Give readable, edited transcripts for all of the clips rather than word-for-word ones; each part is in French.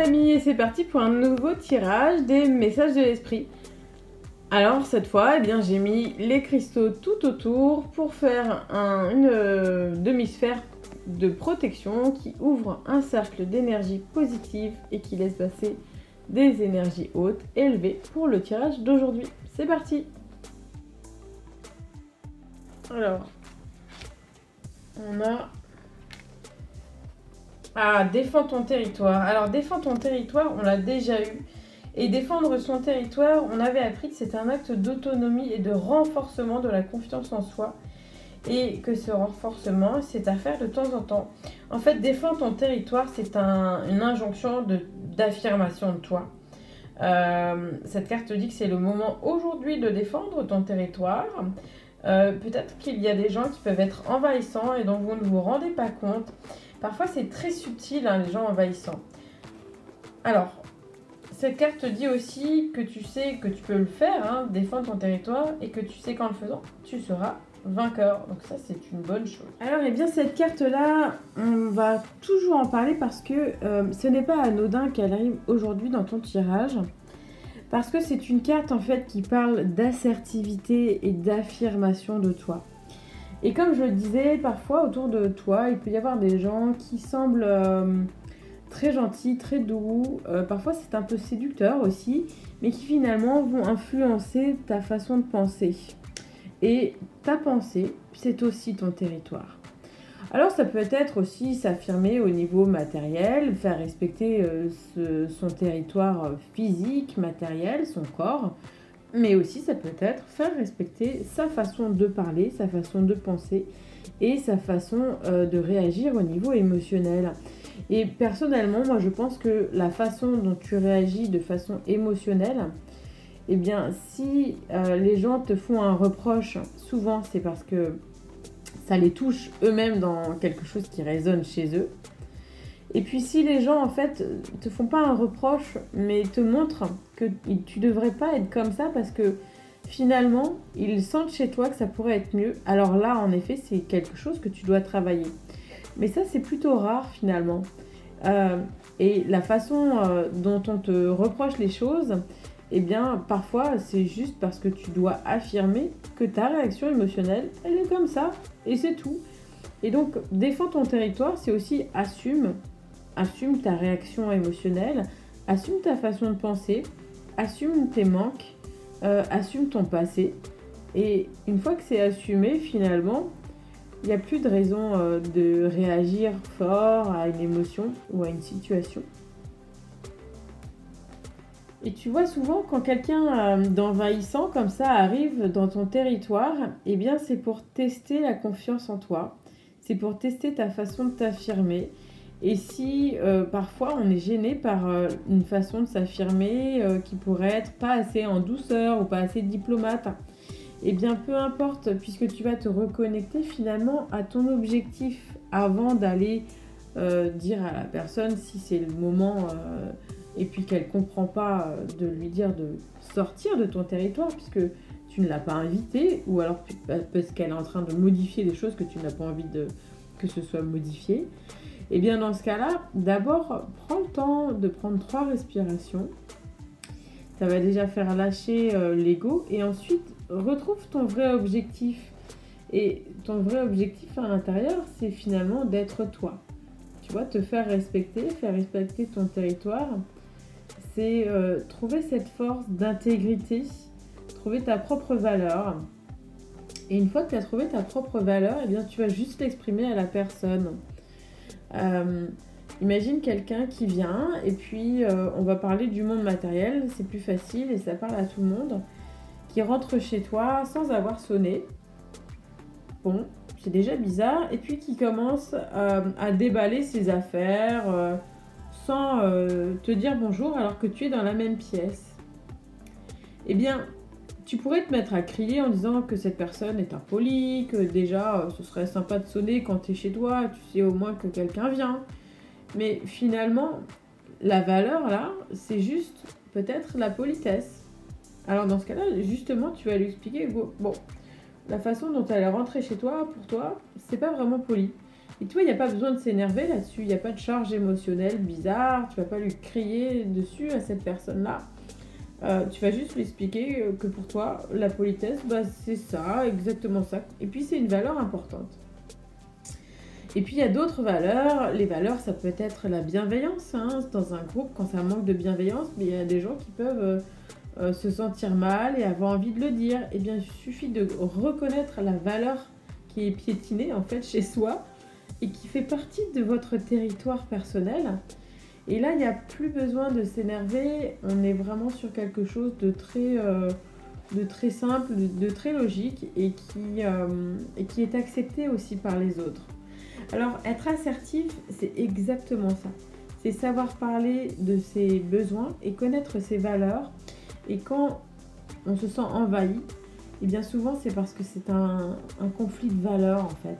amis, et c'est parti pour un nouveau tirage des messages de l'esprit. Alors cette fois, eh bien, j'ai mis les cristaux tout autour pour faire une demi-sphère de protection qui ouvre un cercle d'énergie positive et qui laisse passer des énergies hautes élevées pour le tirage d'aujourd'hui. C'est parti! Alors, on a... Ah, défends ton territoire. Alors, défends ton territoire, on l'a déjà eu. Et défendre son territoire, on avait appris que c'est un acte d'autonomie et de renforcement de la confiance en soi. Et que ce renforcement, c'est à faire de temps en temps. En fait, défends ton territoire, c'est une injonction d'affirmation de toi. Cette carte dit que c'est le moment aujourd'hui de défendre ton territoire. Peut-être qu'il y a des gens qui peuvent être envahissants et dont vous ne vous rendez pas compte. Parfois, c'est très subtil, hein, les gens envahissants. Alors, cette carte dit aussi que tu sais que tu peux le faire, hein, défendre ton territoire, et que tu sais qu'en le faisant, tu seras vainqueur. Donc ça, c'est une bonne chose. Alors, eh bien, cette carte-là, on va toujours en parler parce que ce n'est pas anodin qu'elle arrive aujourd'hui dans ton tirage. Parce que c'est une carte, en fait, qui parle d'assertivité et d'affirmation de toi. Et comme je le disais, parfois, autour de toi, il peut y avoir des gens qui semblent très gentils, très doux. Parfois, c'est un peu séducteur aussi, mais qui finalement vont influencer ta façon de penser. Et ta pensée, c'est aussi ton territoire. Alors, ça peut être aussi s'affirmer au niveau matériel, faire respecter son territoire physique, matériel, son corps. Mais aussi, ça peut être faire respecter sa façon de parler, sa façon de penser et sa façon de réagir au niveau émotionnel. Et personnellement, moi, je pense que la façon dont tu réagis de façon émotionnelle, eh bien, si les gens te font un reproche, souvent, c'est parce que ça les touche eux-mêmes dans quelque chose qui résonne chez eux. Et puis si les gens en fait te font pas un reproche mais te montrent que tu devrais pas être comme ça parce que finalement ils sentent chez toi que ça pourrait être mieux, alors là en effet c'est quelque chose que tu dois travailler. Mais ça c'est plutôt rare finalement. Et la façon dont on te reproche les choses, eh bien parfois c'est juste parce que tu dois affirmer que ta réaction émotionnelle elle est comme ça et c'est tout. Et donc défends ton territoire, c'est aussi assume ta réaction émotionnelle, assume ta façon de penser, assume tes manques, assume ton passé. Et une fois que c'est assumé, finalement, il n'y a plus de raison de réagir fort à une émotion ou à une situation. Et tu vois souvent quand quelqu'un d'envahissant comme ça arrive dans ton territoire, eh bien c'est pour tester la confiance en toi, c'est pour tester ta façon de t'affirmer. Et si parfois on est gêné par une façon de s'affirmer qui pourrait être pas assez en douceur ou pas assez diplomate, eh bien peu importe, puisque tu vas te reconnecter finalement à ton objectif avant d'aller dire à la personne si c'est le moment et puis qu'elle comprend pas de lui dire de sortir de ton territoire puisque tu ne l'as pas invitée ou alors parce qu'elle est en train de modifier des choses que tu n'as pas envie que ce soit modifié. Et bien dans ce cas-là, d'abord, prends le temps de prendre 3 respirations. Ça va déjà faire lâcher l'ego. Et ensuite, retrouve ton vrai objectif. Et ton vrai objectif à l'intérieur, c'est finalement d'être toi. Tu vois, te faire respecter ton territoire. C'est trouver cette force d'intégrité, trouver ta propre valeur. Et une fois que tu as trouvé ta propre valeur, eh bien, tu vas juste l'exprimer à la personne. Imagine quelqu'un qui vient et puis on va parler du monde matériel, c'est plus facile et ça parle à tout le monde, qui rentre chez toi sans avoir sonné. Bon, c'est déjà bizarre. Et puis qui commence à déballer ses affaires sans te dire bonjour alors que tu es dans la même pièce. Eh bien, tu pourrais te mettre à crier en disant que cette personne est impolie, que déjà ce serait sympa de sonner quand tu es chez toi, tu sais au moins que quelqu'un vient. Mais finalement, la valeur là, c'est juste peut-être la politesse. Alors dans ce cas-là, justement, tu vas lui expliquer, bon, la façon dont elle est rentrée chez toi, pour toi, c'est pas vraiment poli. Et tu vois, il n'y a pas besoin de s'énerver là-dessus, il n'y a pas de charge émotionnelle bizarre, tu vas pas lui crier dessus à cette personne-là. Tu vas juste lui expliquer que pour toi, la politesse, bah, c'est ça, exactement ça. Et puis c'est une valeur importante. Et puis il y a d'autres valeurs. Les valeurs, ça peut être la bienveillance. Hein. Dans un groupe, quand ça manque de bienveillance, mais il y a des gens qui peuvent se sentir mal et avoir envie de le dire. Eh bien, il suffit de reconnaître la valeur qui est piétinée en fait chez soi et qui fait partie de votre territoire personnel. Et là, il n'y a plus besoin de s'énerver. On est vraiment sur quelque chose de très simple, de très logique et qui est accepté aussi par les autres. Alors, être assertif, c'est exactement ça. C'est savoir parler de ses besoins et connaître ses valeurs. Et quand on se sent envahi, et bien souvent, c'est parce que c'est un conflit de valeurs, en fait.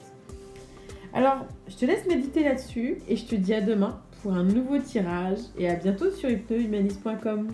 Alors, je te laisse méditer là-dessus et je te dis à demain pour un nouveau tirage et à bientôt sur hypnohumaniste.com.